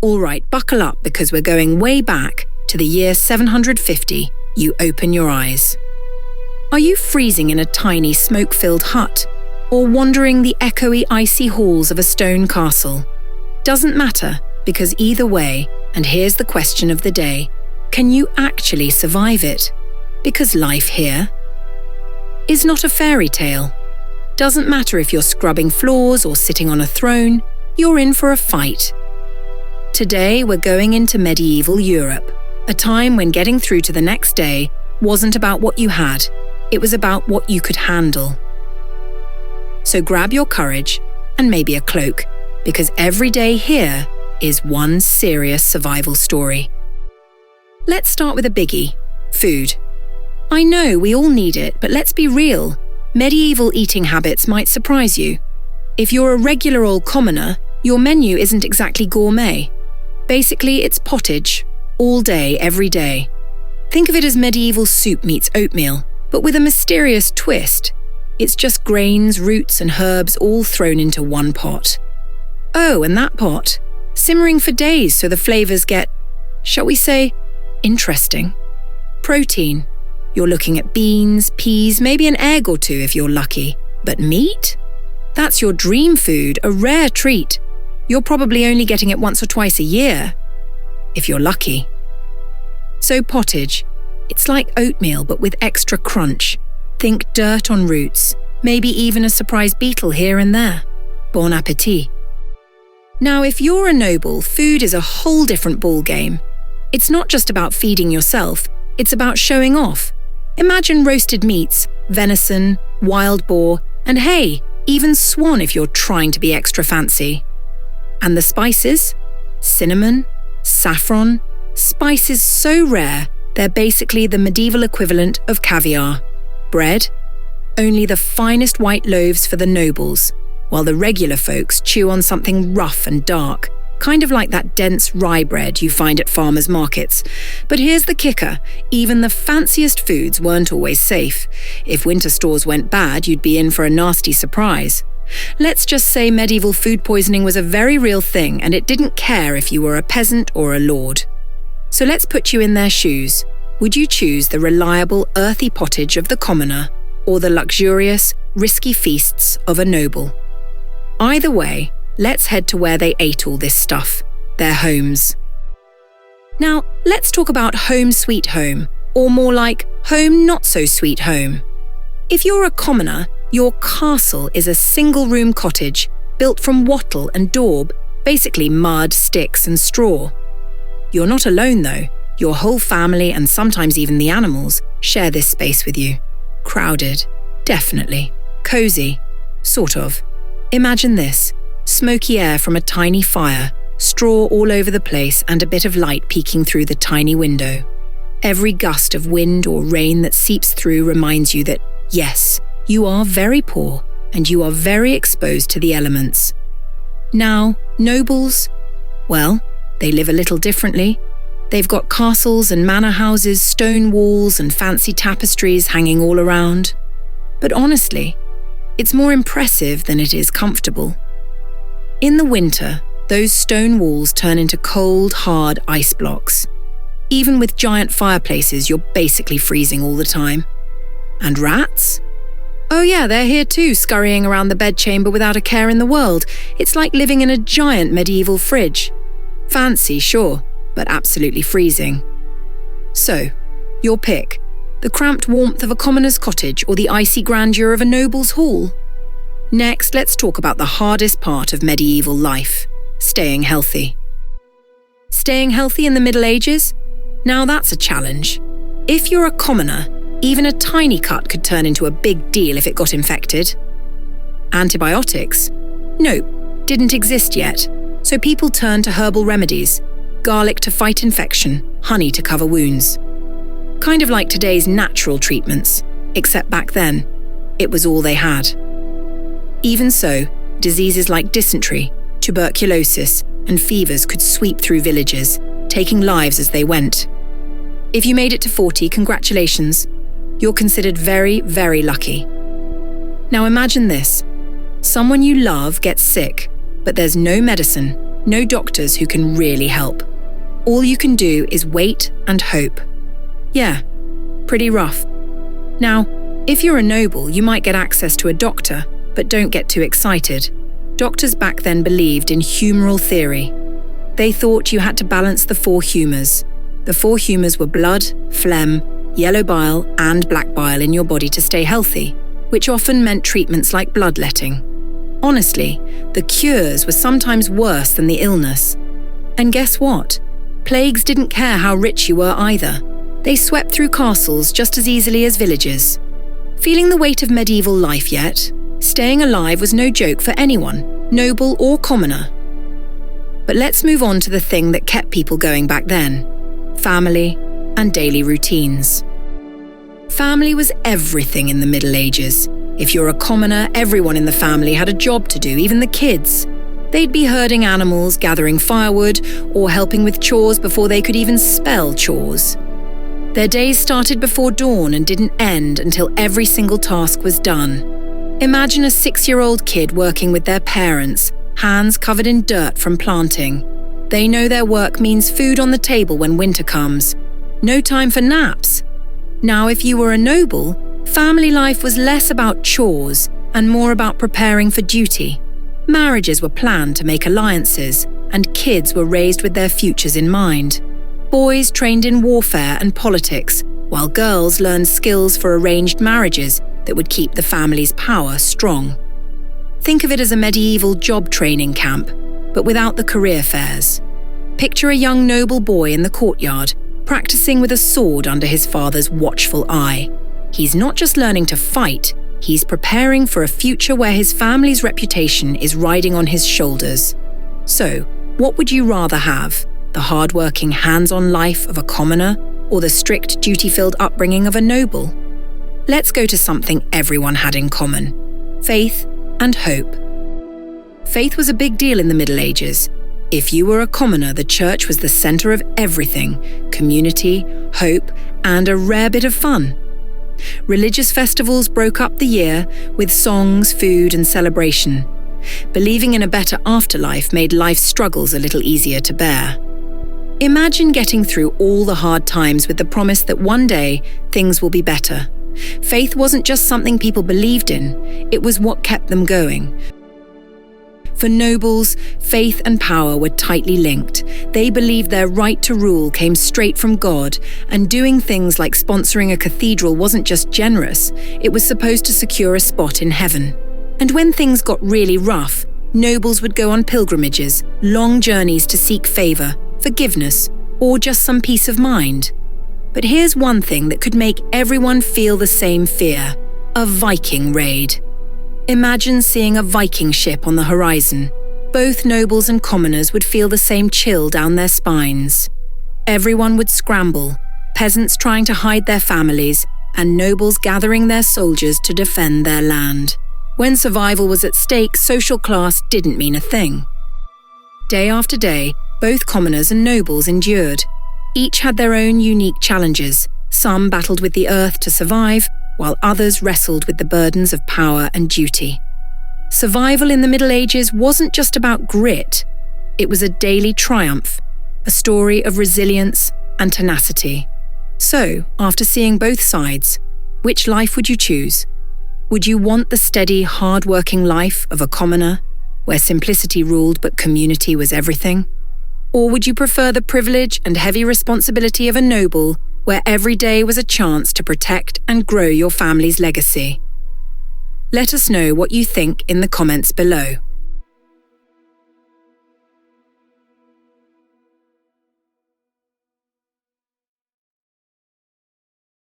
All right, buckle up because we're going way back to the year 750. You open your eyes. Are you freezing in a tiny smoke-filled hut or wandering the echoey icy halls of a stone castle? Doesn't matter, because either way, and here's the question of the day, can you actually survive it? Because life here is not a fairy tale. Doesn't matter if you're scrubbing floors or sitting on a throne, you're in for a fight. Today we're going into medieval Europe, a time when getting through to the next day wasn't about what you had, it was about what you could handle. So grab your courage and maybe a cloak, because every day here is one serious survival story. Let's start with a biggie: food. I know we all need it, but let's be real. Medieval eating habits might surprise you. If you're a regular old commoner, your menu isn't exactly gourmet. Basically, it's pottage, all day, every day. Think of it as medieval soup meets oatmeal, but with a mysterious twist. It's just grains, roots, and herbs all thrown into one pot. Oh, and that pot, simmering for days so the flavours get, shall we say, interesting. Protein. You're looking at beans, peas, maybe an egg or two if you're lucky. But meat? That's your dream food, a rare treat. You're probably only getting it once or twice a year, if you're lucky. So pottage, it's like oatmeal but with extra crunch. Think dirt on roots, maybe even a surprise beetle here and there. Bon appétit. Now, if you're a noble, food is a whole different ballgame. It's not just about feeding yourself, it's about showing off. Imagine roasted meats, venison, wild boar, and hey, even swan if you're trying to be extra fancy. And the spices? Cinnamon, saffron, spices so rare, they're basically the medieval equivalent of caviar. Bread? Only the finest white loaves for the nobles, while the regular folks chew on something rough and dark, kind of like that dense rye bread you find at farmers' markets. But here's the kicker, even the fanciest foods weren't always safe. If winter stores went bad, you'd be in for a nasty surprise. Let's just say medieval food poisoning was a very real thing and it didn't care if you were a peasant or a lord. So let's put you in their shoes. Would you choose the reliable, earthy pottage of the commoner or the luxurious, risky feasts of a noble? Either way, let's head to where they ate all this stuff, their homes. Now, let's talk about home sweet home, or more like home not so sweet home. If you're a commoner, your castle is a single-room cottage built from wattle and daub, basically mud, sticks and straw. You're not alone though. Your whole family and sometimes even the animals share this space with you. Crowded, definitely. Cozy, sort of. Imagine this, smoky air from a tiny fire, straw all over the place and a bit of light peeking through the tiny window. Every gust of wind or rain that seeps through reminds you that, yes, you are very poor and you are very exposed to the elements. Now, nobles, well, they live a little differently. They've got castles and manor houses, stone walls and fancy tapestries hanging all around. But honestly, it's more impressive than it is comfortable. In the winter, those stone walls turn into cold, hard ice blocks. Even with giant fireplaces, you're basically freezing all the time. And rats? Oh yeah, they're here too, scurrying around the bedchamber without a care in the world. It's like living in a giant medieval fridge. Fancy, sure, but absolutely freezing. So, your pick. The cramped warmth of a commoner's cottage or the icy grandeur of a noble's hall? Next, let's talk about the hardest part of medieval life, staying healthy. Staying healthy in the Middle Ages? Now that's a challenge. If you're a commoner, even a tiny cut could turn into a big deal if it got infected. Antibiotics? Nope, didn't exist yet. So people turned to herbal remedies, garlic to fight infection, honey to cover wounds. Kind of like today's natural treatments, except back then, it was all they had. Even so, diseases like dysentery, tuberculosis, and fevers could sweep through villages, taking lives as they went. If you made it to 40, congratulations. You're considered very, very lucky. Now imagine this. Someone you love gets sick, but there's no medicine, no doctors who can really help. All you can do is wait and hope. Yeah, pretty rough. Now, if you're a noble, you might get access to a doctor, but don't get too excited. Doctors back then believed in humoral theory. They thought you had to balance the 4 humours. The 4 humours were blood, phlegm, yellow bile, and black bile in your body to stay healthy, which often meant treatments like bloodletting. Honestly, the cures were sometimes worse than the illness. And guess what? Plagues didn't care how rich you were either. They swept through castles just as easily as villages. Feeling the weight of medieval life yet? Staying alive was no joke for anyone, noble or commoner. But let's move on to the thing that kept people going back then: family and daily routines. Family was everything in the Middle Ages. If you're a commoner, everyone in the family had a job to do, even the kids. They'd be herding animals, gathering firewood, or helping with chores before they could even spell chores. Their days started before dawn and didn't end until every single task was done. Imagine a 6-year-old kid working with their parents, hands covered in dirt from planting. They know their work means food on the table when winter comes. No time for naps. Now, if you were a noble, family life was less about chores and more about preparing for duty. Marriages were planned to make alliances, and kids were raised with their futures in mind. Boys trained in warfare and politics, while girls learned skills for arranged marriages that would keep the family's power strong. Think of it as a medieval job training camp, but without the career fairs. Picture a young noble boy in the courtyard, practicing with a sword under his father's watchful eye. He's not just learning to fight, he's preparing for a future where his family's reputation is riding on his shoulders. So, what would you rather have? The hard-working, hands-on life of a commoner, or the strict, duty-filled upbringing of a noble? Let's go to something everyone had in common: faith and hope. Faith was a big deal in the Middle Ages. If you were a commoner, the church was the centre of everything: community, hope, and a rare bit of fun. Religious festivals broke up the year with songs, food, and celebration. Believing in a better afterlife made life's struggles a little easier to bear. Imagine getting through all the hard times with the promise that one day things will be better. Faith wasn't just something people believed in, it was what kept them going. For nobles, faith and power were tightly linked. They believed their right to rule came straight from God, and doing things like sponsoring a cathedral wasn't just generous, it was supposed to secure a spot in heaven. And when things got really rough, nobles would go on pilgrimages, long journeys to seek favour, forgiveness, or just some peace of mind. But here's one thing that could make everyone feel the same fear: a Viking raid. Imagine seeing a Viking ship on the horizon. Both nobles and commoners would feel the same chill down their spines. Everyone would scramble, peasants trying to hide their families, and nobles gathering their soldiers to defend their land. When survival was at stake, social class didn't mean a thing. Day after day, both commoners and nobles endured. Each had their own unique challenges. Some battled with the earth to survive, while others wrestled with the burdens of power and duty. Survival in the Middle Ages wasn't just about grit. It was a daily triumph, a story of resilience and tenacity. So, after seeing both sides, which life would you choose? Would you want the steady, hard-working life of a commoner, where simplicity ruled but community was everything? Or would you prefer the privilege and heavy responsibility of a noble, where every day was a chance to protect and grow your family's legacy? Let us know what you think in the comments below.